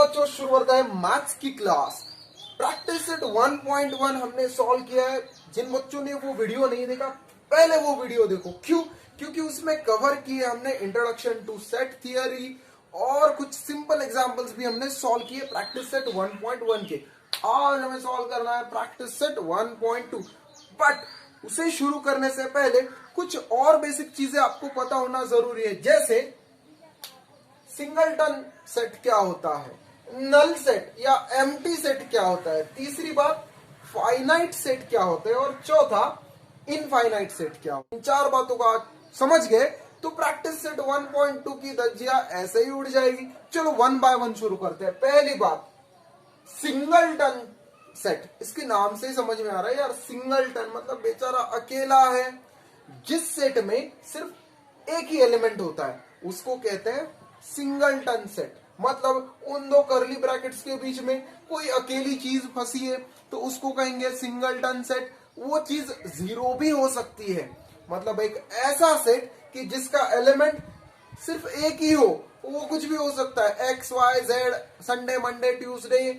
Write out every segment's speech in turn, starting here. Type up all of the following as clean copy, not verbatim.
बच्चों शुरू करता है मैथ्स की क्लास। प्रैक्टिस सेट 1.1 हमने सॉल्व किया है। जिन बच्चों ने वो वीडियो नहीं देखा पहले वो वीडियो देखो। क्यों? क्योंकि उसमें कवर किए हमने इंट्रोडक्शन टू सेट थियरी और कुछ सिंपल एग्जांपल्स भी हमने सॉल्व किए प्रैक्टिस सेट 1.1 के। आज हमें सॉल्व करना है प्रैक्टिस सेट 1.2। बट उसे शुरू करने से पहले कुछ और बेसिक चीजें आपको पता होना जरूरी है, जैसे सिंगलटन सेट क्या होता है, नल सेट या एम्प्टी सेट क्या होता है, तीसरी बात फाइनाइट सेट क्या होता है और चौथा इनफाइनाइट सेट क्या होता है। इन चार बातों का समझ गए तो प्रैक्टिस सेट 1.2 की धज्जियां ऐसे ही उड़ जाएगी। चलो वन बाय वन शुरू करते हैं। पहली बात, सिंगलटन सेट, इसके नाम से ही समझ में आ रहा है यार, सिंगलटन मतलब बेचारा अकेला है। जिस सेट में सिर्फ एक ही एलिमेंट होता है उसको कहते हैं सिंगलटन सेट। मतलब उन दो करली ब्रैकेट्स के बीच में कोई अकेली चीज फंसी है तो उसको कहेंगे सिंगलटन सेट। वो चीज जीरो भी हो सकती है, मतलब एक ऐसा सेट कि जिसका एलिमेंट सिर्फ एक ही हो, वो कुछ भी हो सकता है, X Y Z, Sunday Monday Tuesday,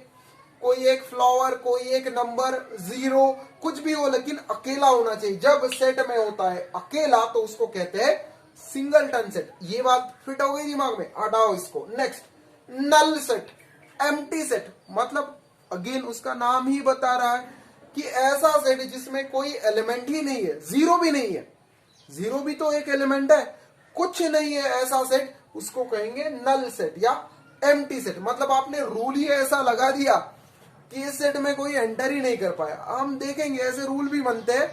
कोई एक फ्लावर, कोई एक नंबर, जीरो, कुछ भी हो लेकिन अकेला होना चाहिए। जब सेट में होता है अकेला तो उसको कहते हैं सिंगलटन सेट। ये बात फिट हो गई दिमाग में, हटाओ इसको। Next, null set, empty set, मतलब अगेन उसका नाम ही बता रहा है कि ऐसा सेट जिसमें कोई एलिमेंट ही नहीं है, जीरो भी नहीं है। जीरो भी तो एक एलिमेंट है, कुछ नहीं है ऐसा सेट, उसको कहेंगे नल सेट या एम्प्टी सेट। मतलब आपने रूल ही ऐसा लगा दिया कि इस सेट में कोई एंटर ही नहीं कर पाया। हम देखेंगे ऐसे रूल भी बनते हैं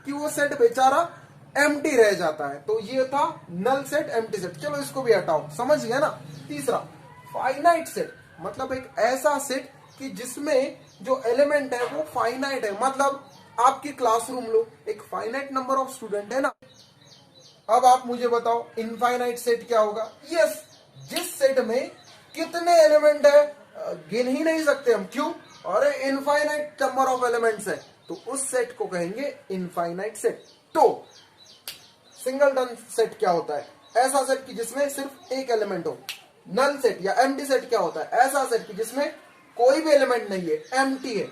कि वो सेट बेचारा एम्प्टी रह जाता है। तो ये था नल सेट, एम्प्टी सेट। चलो इसको भी हटाओ, समझ गया ना। तीसरा, फाइनाइट सेट, मतलब एक ऐसा सेट कि जिसमें जो एलिमेंट है वो फाइनाइट है। मतलब आपकी क्लासरूम लो, एक फाइनाइट नंबर ऑफ स्टूडेंट है ना। अब आप मुझे बताओ इनफाइनाइट सेट क्या होगा। यस, जिस सेट में कितने एलिमेंट है गिन ही नहीं सकते हम। क्यों? अरे इनफाइनाइट नंबर ऑफ एलिमेंट्स है, तो उस सेट को कहेंगे इनफाइनाइट सेट। तो सिंगलटन सेट क्या होता है? ऐसा सेट कि जिसमें सिर्फ एक एलिमेंट हो। नल सेट या एम्प्टी सेट क्या होता है? ऐसा सेट कि जिसमें कोई भी एलिमेंट नहीं है, एम्प्टी है।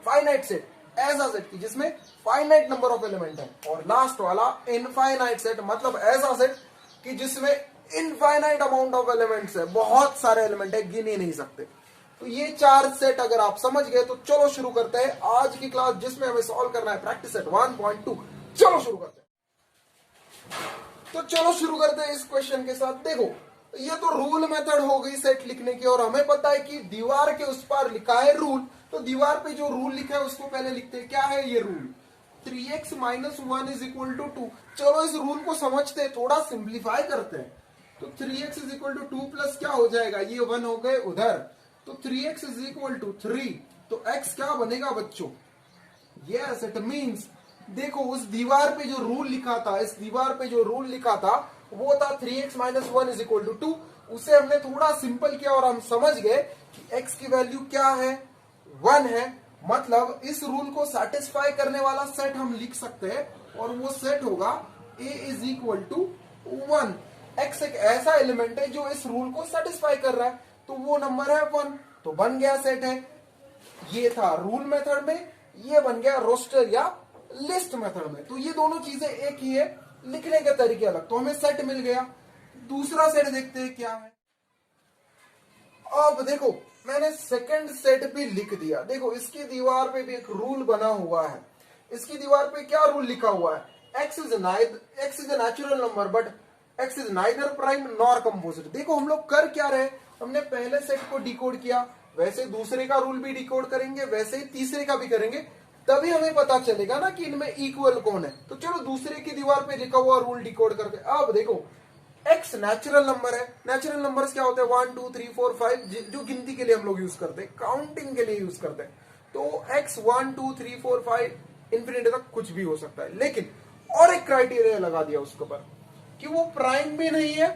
फाइनाइट सेट, ऐसा सेट कि जिसमें फाइनाइट नंबर ऑफ एलिमेंट है। और लास्ट वाला इनफाइनाइट सेट, मतलब ऐसा सेट कि जिसमें इनफाइनाइट अमाउंट ऑफ एलिमेंट्स है, बहुत सारे एलिमेंट है, गिन ही नहीं सकते। तो ये चार सेट अगर आप समझ गए तो चलो शुरू करते हैं आज की क्लास, जिसमें हमें सॉल्व करना है प्रैक्टिस सेट 1.2। चलो शुरू करते हैं। तो चलो शुरू करते हैं इस क्वेश्चन के साथ। देखो, ये तो रूल मेथड हो गई सेट लिखने की, और हमें पता है कि दीवार के उस पार लिखा है रूल, तो दीवार पे जो रूल लिखा है उसको पहले लिखते हैं। क्या है ये रूल? 3x - 1 = 2। चलो इस रूल को समझते हैं, थोड़ा सिंप्लीफाई करते हैं। तो 3x = 2 प्लस क्या हो जाएगा, ये 1 हो गए उधर, तो 3x = 3। तो x क्या बनेगा बच्चों? यस, इट मीन्स देखो उस दीवार पे जो रूल लिखा था, इस दीवार पे जो रूल लिखा था वो था 3x - 1 = 2। उसे हमने थोड़ा सिंपल किया और हम समझ गए कि x की वैल्यू क्या है, 1 है। मतलब इस रूल को सेटिस्फाई करने वाला सेट हम लिख सकते हैं, और वो सेट होगा a = 1। x एक ऐसा एलिमेंट है जो इस रूल को सेटिस्फाई कर रहा है, तो वो नंबर है 1, तो बन गया सेट है। ये था रूल मेथड में, ये बन गया रोस्टर या लिस्ट मेथड में। तो ये दोनों चीजें एक ही है, लिखने के तरीके अलग। तो हमें सेट मिल गया। दूसरा सेट देखते हैं क्या है। अब देखो मैंने सेकंड सेट भी लिख दिया। देखो इसकी दीवार पे भी एक रूल बना हुआ है। इसकी दीवार पे क्या रूल लिखा हुआ है? x is a natural number but x is neither prime nor composite। देखो हम लोग कर क्या रहे, हमने पहले सेट को डिकोड किया, वैसे दूसरे का रूल भी डिकोड करेंगे, वैसे ही तीसरे का भी करेंगे, तभी हमें पता चलेगा ना कि इनमें इक्वल कौन है। तो चलो दूसरे की दीवार पे लिखा हुआ रूल डिकोड करके। अब देखो x नेचुरल नंबर है। नेचुरल नंबर्स क्या होते हैं? 1 2 3 4 5, जो गिनती के लिए हम लोग यूज करते हैं, काउंटिंग के लिए यूज करते हैं। तो x 1 2 3 4 5 इंफिनिटी तक कुछ भी हो सकता है। लेकिन और एक क्राइटेरिया लगा दिया उसके ऊपर कि वो प्राइम भी नहीं है।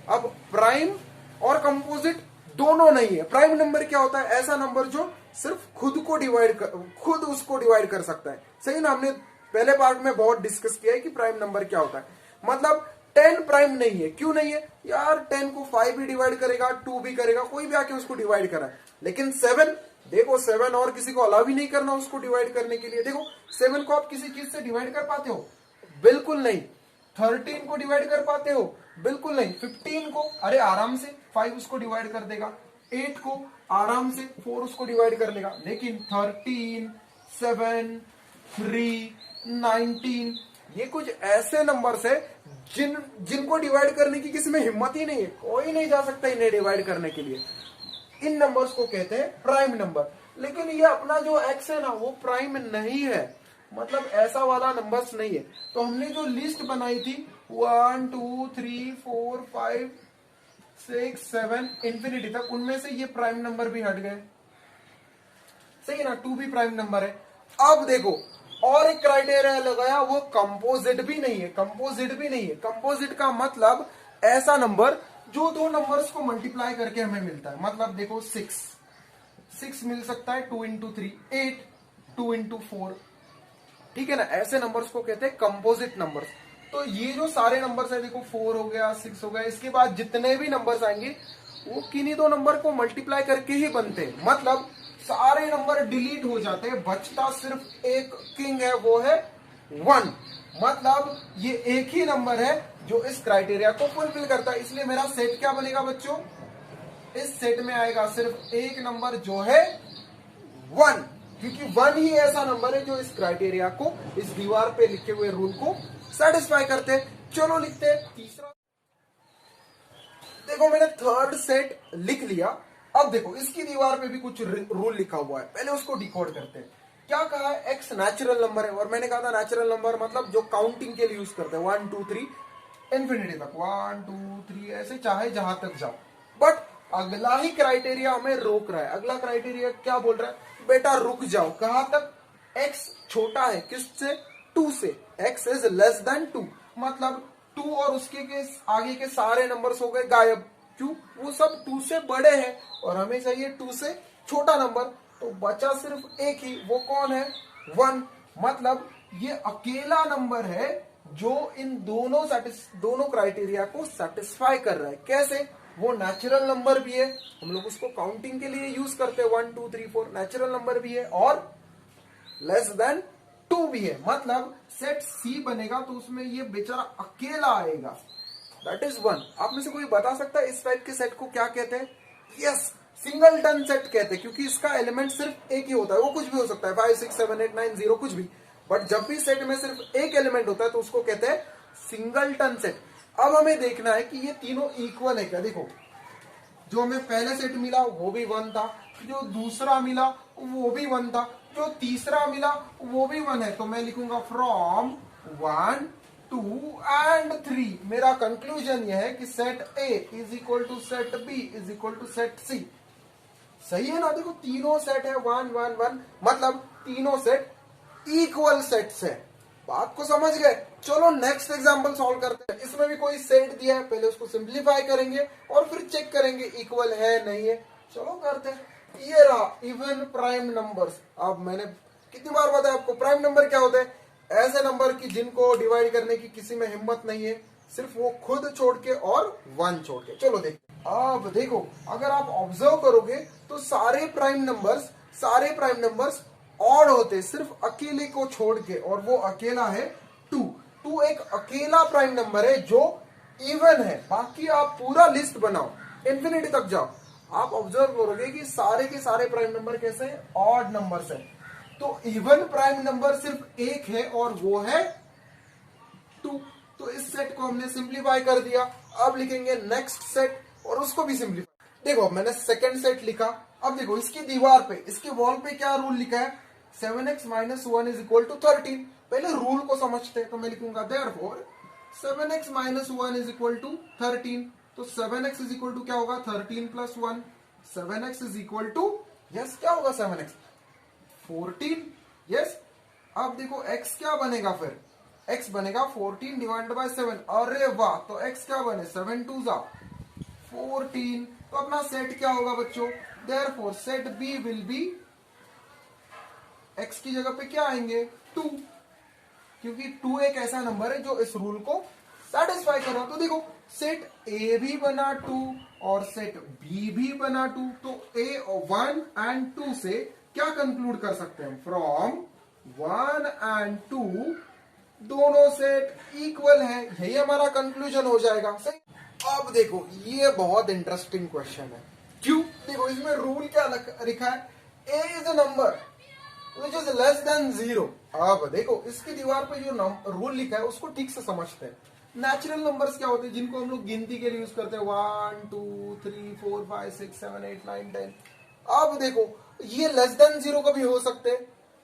अब प्राइम और कंपोजिट दोनों नहीं है। प्राइम नंबर क्या होता है? ऐसा नंबर जो सिर्फ खुद उसको डिवाइड कर सकता है। सही ना, हमने पहले पार्ट में बहुत डिस्कस किया है कि प्राइम नंबर क्या होता है। मतलब 10 प्राइम नहीं है। क्यों नहीं है यार, 10 को 5 भी डिवाइड करेगा, 2 भी करेगा, कोई भी आके उसको डिवाइड करा, लेकिन 7 देखो 7 और किसी को अलाउ भी नहीं करना उसको डिवाइड करने के लिए। देखो 7 को आप किसी चीज से डिवाइड कर पाते हो? बिल्कुल नहीं। 13 को डिवाइड कर पाते हो? बिल्कुल नहीं। 15 को अरे आराम से 5 उसको डिवाइड कर देगा, 8 को आराम से 4 उसको डिवाइड कर लेगा, लेकिन 13, 7, 3, 19 ये कुछ ऐसे नंबर्स है जिनको डिवाइड करने की किसी में हिम्मत ही नहीं है, कोई नहीं जा सकता इन्हें डिवाइड करने के लिए। इन नंबर्स को कहते हैं प्राइम नंबर। लेकिन ये अपना जो एक्स है ना वो प्राइम नहीं है, मतलब ऐसा वाला नंबर्स नहीं है। तो हमने जो लिस्ट बनाई थी 1 2 3 4 5 6 7 इंफिनिटी तक, उनमें से ये प्राइम नंबर भी हट गए, सही है ना, 2 भी प्राइम नंबर है। अब देखो और एक क्राइटेरिया लगाया, वो कंपोजिट भी नहीं है। कंपोजिट भी नहीं है, कंपोजिट का मतलब ऐसा नंबर जो दो नंबर्स को मल्टीप्लाई करके हमें मिलता है। मतलब देखो 6 मिल सकता है, 2 इंटू 3 8, 2 इंटू 4, ठीक है ना, ऐसे नंबर्स को कहते हैं कंपोजिट नंबर्स। तो ये जो सारे नंबर्स है देखो 4 हो गया, 6 हो गया, इसके बाद जितने भी नंबर्स आएंगे वो किन्हीं दो नंबर को मल्टीप्लाई करके ही बनते हैं। मतलब सारे नंबर डिलीट हो जाते हैं, बचता सिर्फ एक किंग है, वो है 1। मतलब ये एक ही नंबर है जो इस क्राइटेरिया को फुलफिल करता है। इसलिए मेरा सेट क्या बनेगा बच्चों, इस सेट में आएगा सिर्फ एक नंबर जो है 1, क्योंकि 1 ही ऐसा नंबर है जो इस क्राइटेरिया को, इस दीवार पे लिखे हुए रूल को सेटिस्फाई करते हैं। चलो लिखते हैं तीसरा। देखो मैंने थर्ड सेट लिख लिया। अब देखो इसकी दीवार पे भी कुछ रूल लिखा हुआ है, पहले उसको डिकोड करते हैं। क्या कहा है, एक्स नेचुरल नंबर है, और मैंने कहा था नेचुरल नंबर मतलब जो काउंटिंग के लिए यूज करते हैं 1 2 3 इंफिनिटी तक, 1 2 3 ऐसे चाहे जहां तक जाओ। बट अगला ही क्राइटेरिया हमें रोक रहा है। अगला क्राइटेरिया क्या बोल रहा है, बेटा रुक जाओ, कहां तक, एक्स छोटा है किससे, 2 से, एक्स इज लेस देन 2, मतलब 2 और उसके के आगे के सारे नंबर्स हो गए गायब। क्यों, वो सब 2 से बड़े हैं और हमें चाहिए 2 से छोटा नंबर, तो बचा सिर्फ एक ही, वो कौन है, 1। मतलब ये अकेला नंबर है जो इन दोनों क्राइटेरिया को सेटिस्फाई कर रहा है। कैसे, वो नेचुरल नंबर भी है, हम लोग उसको काउंटिंग के लिए यूज करते हैं, 1 2 3 4 नेचुरल नंबर भी है, और लेस देन 2 भी है। मतलब सेट सी बनेगा तो उसमें ये बेचारा अकेला आएगा, दैट इज 1। आप में से कोई बता सकता है इस टाइप के सेट को क्या कहते हैं? यस, सिंगलटन सेट कहते हैं, क्योंकि इसका एलिमेंट सिर्फ एक ही होता है। वो कुछ भी हो सकता है, 5 6 7 8 9 0 कुछ भी, बट जब भी सेट में सिर्फ एक एलिमेंट होता है तो उसको कहते हैं सिंगलटन सेट। अब हमें देखना है कि ये तीनों इक्वल है क्या। देखो जो हमें पहले सेट मिला वो भी 1 था, जो दूसरा मिला वो भी 1 था, जो तीसरा मिला वो भी 1 है। तो मैं लिखूंगा फ्रॉम 1 2 एंड 3। मेरा कंक्लूजन यह है कि set A is equal to set B is equal to set C. सही है ना, देखो तीनों सेट है 1 1 1, मतलब तीनों सेट इक्वल सेट्स है। बात को समझ गए? चलो नेक्स्ट एग्जांपल सॉल्व करते हैं। इसमें भी कोई सेट दिया है, पहले उसको सिंप्लीफाई करेंगे और फिर चेक करेंगे इक्वल है नहीं है। चलो करते हैं। ये रहा इवन प्राइम नंबर्स। अब मैंने कितनी बार बताया आपको, प्राइम नंबर क्या होते हैं, ऐसे नंबर की जिनको डिवाइड करने की किसी में हिम्मत नहीं है, सिर्फ वो खुद छोड़ के और 1 छोड़ के। चलो देखते हैं। अब देखो अगर आप ऑब्जर्व करोगे तो सारे प्राइम नंबर्स ऑड होते, सिर्फ अकेले को छोड़ के, और वो अकेला है 2। 2 एक अकेला प्राइम नंबर है जो इवन है। बाकी आप पूरा लिस्ट बनाओ, इंफिनिटी तक जाओ, आप ऑब्जर्व करोगे कि सारे के सारे प्राइम नंबर कैसे हैं, ऑड नंबर्स हैं। तो इवन प्राइम नंबर सिर्फ एक है और वो है 2। तो इस सेट को हमने सिंप्लीफाई कर दिया। अब लिखेंगे नेक्स्ट सेट और उसको भी सिंप्लीफाई। देखो मैंने सेकंड सेट लिखा। अब देखो इसकी दीवार पे, इसके वॉल पे क्या रूल लिखा है, 7x - 1 इज इक्वल टू 13। पहले रूल को समझते हैं, तो मैं लिखूंगा therefore 7x - 1 is equal to 13। तो 7x इज इक्वल टू क्या होगा, 13 plus 1। 7x is equal to, yes क्या होगा 7x, 14। यस, अब देखो x क्या बनेगा, फिर x बनेगा 14 डिवाइडेड बाय 7। अरे वाह, तो x क्या बने, 7 2 जा 14। तो अपना सेट क्या होगा बच्चों, therefore set B will be, x की जगह पे क्या आएंगे 2, क्योंकि 2 एक ऐसा नंबर है जो इस रूल को सेटिस्फाई कर रहा हूं। तो देखो सेट ए भी बना 2 और सेट बी भी बना 2, तो ए 1 एंड 2 से क्या कंक्लूड कर सकते हैं? फ्रॉम 1 एंड 2 दोनों सेट इक्वल है, यही हमारा कंक्लूजन हो जाएगा। सही। अब देखो ये बहुत इंटरेस्टिंग क्वेश्चन है। क्यों? देखो इसमें रूल क्या लिखा है, A is a number which is less than 0। अब देखो इसकी दीवार पे जो रूल लिखा है उसको ठीक से समझते हैं। नेचुरल नंबर्स क्या होते हैं जिनको हम लोग गिनती के लिए यूज करते हैं? 1 2 3 4 5 6 7 8 9 10। अब देखो ये लेस देन 0 कभी हो सकते,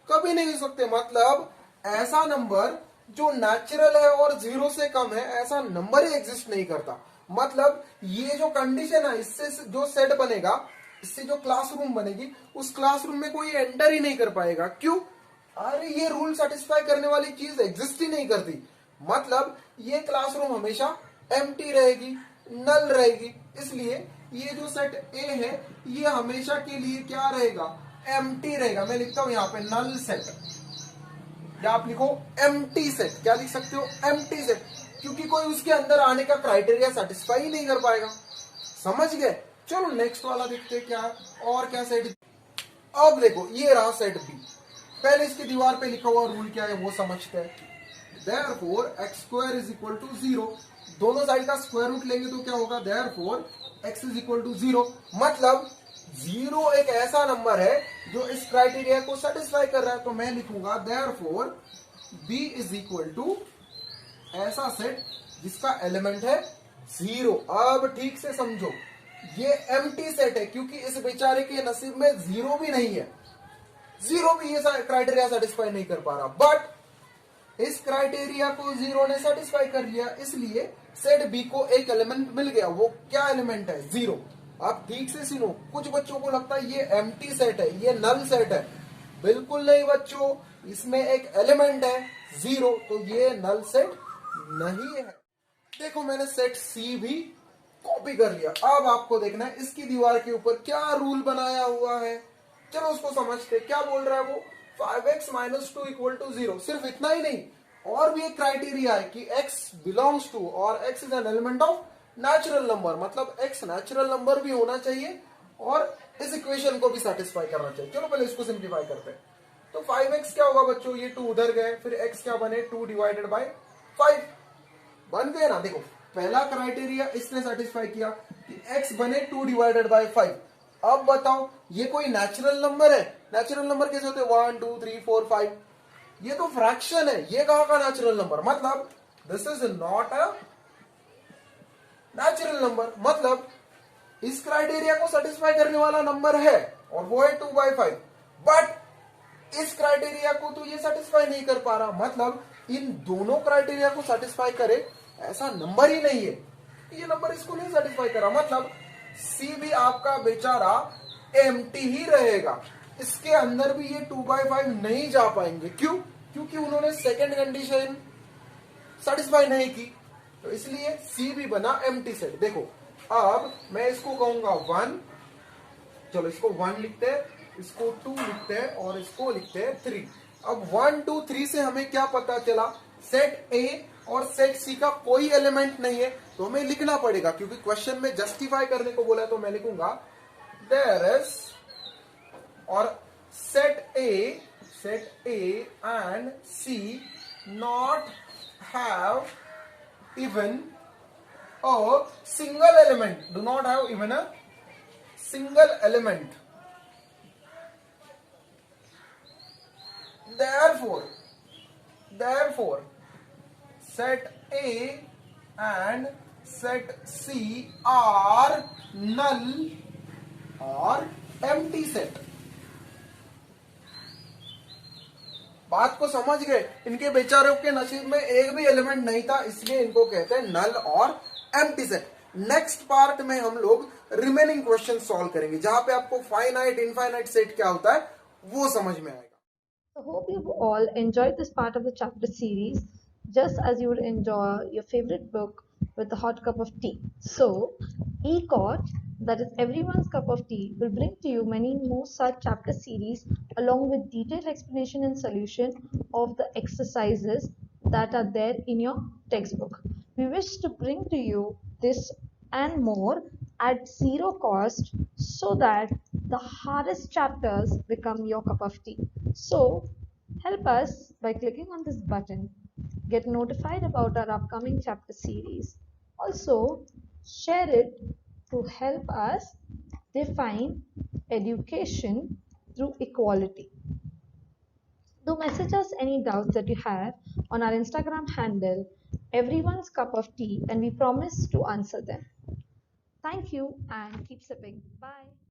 कभी नहीं हो सकते। मतलब ऐसा नंबर जो नेचुरल है और 0 से कम है, ऐसा नंबर ही एग्जिस्ट नहीं करता। मतलब ये जो कंडीशन है, इससे जो सेट बनेगा, इससे जो क्लासरूम बनेगी, उस क्लासरूम में कोई एंटर ही नहीं कर पाएगा। क्यों? अरे ये रूल सेटिस्फाई करने वाली चीज एग्जिस्ट ही नहीं करती। मतलब ये क्लासरूम हमेशा एम्प्टी रहेगी, नल रहेगी। इसलिए ये जो सेट ए है ये हमेशा के लिए क्या रहेगा? एम्प्टी रहेगा। मैं लिखता हूं यहाँ पे नल सेट, या आप लिखो एम्प्टी सेट। क्या लिख सकते हो? एम्प्टी सेट, क्योंकि कोई उसके अंदर आने का क्राइटेरिया सेटिस्फाई ही नहीं कर पाएगा। समझ गए? चलो नेक्स्ट वाला देखते हैं क्या है और क्या सेट। अब देखो ये रहा सेट बी। पहले इसकी दीवार पे लिखा हुआ रूल क्या है वो समझते हैं। Therefore x square is equal to 0। दोनों साइड का स्क्वायर रूट लेंगे तो क्या होगा? Therefore x is equal to 0। मतलब 0 एक ऐसा नंबर है जो इस क्राइटेरिया को सेटिस्फाई कर रहा है। तो मैं लिखूंगा Therefore b is equal to ऐसा सेट जिसका एलिमेंट है 0। अब ठीक से समझो, ये एम्प्टी सेट है क्योंकि इस बेचारे के नसीब में 0 भी नहीं है। 0 भी ये क्राइटेरिया सेटिस्फाई नहीं कर पा रहा, बट इस क्राइटेरिया को 0 ने सेटिस्फाई कर लिया, इसलिए सेट बी को एक एलिमेंट मिल गया। वो क्या एलिमेंट है? 0। आप ठीक से सुनो, कुछ बच्चों को लगता है ये एम्प्टी सेट है, ये नल सेट है। बिल्कुल नहीं बच्चों, इसमें एक एलिमेंट है 0, तो ये नल सेट नहीं है। देखो मैंने सेट सी भी कॉपी कर लिया। अब आपको देखना है इसकी दीवार के ऊपर क्या रूल बनाया हुआ है। चलो उसको समझते। क्या बोल रहा है वो? 5x - 2 = 0। सिर्फ इतना ही नहीं, और भी एक क्राइटेरिया है कि x बिलोंग्स टू और x is an element of natural number. मतलब x नेचुरल नंबर भी होना चाहिए और इस इक्वेशन को भी सेटिस्फाई करना चाहिए। चलो पहले इसको सिंप्लीफाई करते हैं। तो 5x क्या होगा बच्चों? ये 2 उधर गए, फिर x क्या बने? 2 / 5 बन गए ना। देखो पहला क्राइटेरिया इसने सेटिस्फाई किया कि x बने 2 / 5। अब बताओ ये कोई नेचुरल नंबर है? नेचुरल नंबर कैसे होते हैं? 1 2 3 4 5। ये तो फ्रैक्शन है, ये कहां का नेचुरल नंबर? मतलब this is not a natural number. मतलब इस क्राइटेरिया को सेटिस्फाई करने वाला नंबर है और वो है 2/5, बट इस क्राइटेरिया को तो ये सेटिस्फाई नहीं कर पा रहा। मतलब इन दोनों क्राइटेरिया को सेटिस्फाई करे ऐसा नंबर ही नहीं है। ये नंबर इसको नहीं सेटिस्फाई कर रहा। मतलब सी भी आपका बेचारा एम्प्टी ही रहेगा, इसके अंदर भी ये 2/5 नहीं जा पाएंगे। क्यों? क्योंकि उन्होंने सेकंड कंडीशन सेटिस्फाई नहीं की, तो इसलिए सी भी बना एम्प्टी सेट। देखो अब मैं इसको कहूंगा 1। चलो इसको 1 लिखते हैं, इसको 2 लिखते हैं और इसको लिखते हैं 3। अब 1 2 3 से हमें क्या पता चला? सेट ए और सेट सी का कोई एलिमेंट नहीं है, तो हमें लिखना पड़ेगा क्योंकि क्वेश्चन में जस्टिफाई करने को बोला है। तो मैं लिखूंगा देयर इज, और set A and C not have even a single element, do not have even a single element. therefore set A and set C are null or empty set। बात को समझ गए? इनके बेचारों के नसीब में एक भी एलिमेंट नहीं था, इसलिए इनको कहते हैं नल और एम्प्टी सेट। नेक्स्ट पार्ट में हम लोग रिमेनिंग क्वेश्चन सॉल्व करेंगे, जहां पे आपको फाइनाइट इनफाइनाइट सेट क्या होता है वो समझ में आएगा। I hope you've all enjoyed this part of the chapter series just as you would enjoy your favorite book with a hot cup of tea. So, ECOT, that is everyone's cup of tea, will bring to you many more such chapter series along with detailed explanation and solution of the exercises that are there in your textbook. We We wish to bring to you this and more at zero cost so that the hardest chapters become your cup of tea. So, help us by clicking on this button. Get notified about our upcoming chapter series. Also, share it to help us define education through equality. Do message us any doubts that you have on our Instagram handle, Everyone's Cup of Tea, and we promise to answer them. Thank you and keep sipping. Bye.